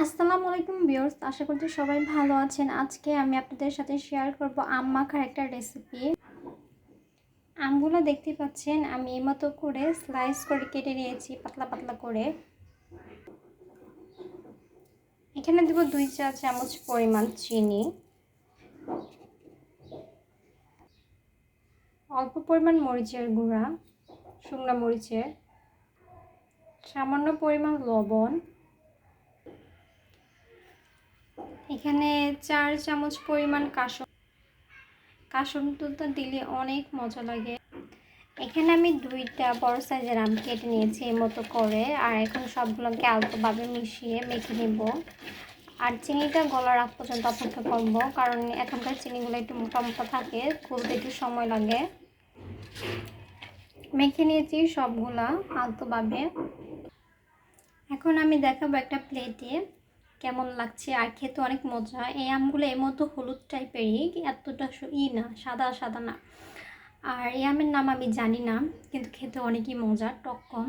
আসসালামু আলাইকুম ভিউয়ার্স, আশা করছি সবাই ভালো আছেন। আজকে আমি আপনাদের সাথে শেয়ার করব আম মাখার একটা রেসিপি। আমগুলো দেখতে পাচ্ছেন আমি এই মতো করে স্লাইস করে কেটে নিয়েছি পাতলা পাতলা করে। এখানে দেব 2 চা চামচ পরিমাণ চিনি, অল্প পরিমাণ মরিচের গুঁড়া, শুকনো মরিচের, সামান্য পরিমাণ লবণ, এখানে 4 চামচ পরিমাণ কাসুন দুধটা দিলে অনেক মজা লাগে। এখানে আমি 2টা বড় সাইজের আম কেটে নিয়েছি এই মতো করে, আর এখন সবগুলোকে আলতোভাবে মিশিয়ে মেখে নেব। আর চিনিটা গলার আগ পর্যন্ত অপেক্ষা করব, কারণ এখনকার চিনিগুলো একটু মোটা মোটা থাকে, খুলতে একটু সময় লাগে। মেখে নিয়েছি সবগুলা আলতোভাবে। এখন আমি দেখাবো একটা প্লেটে কেমন লাগছে, আর খেতে অনেক মজা। এই আমগুলো এর মতো হলুদ টাইপেরই, এতটা না, সাদা সাদা না। আর এই আমের নাম আমি জানি না, কিন্তু খেতে অনেকই মজা, টক কম।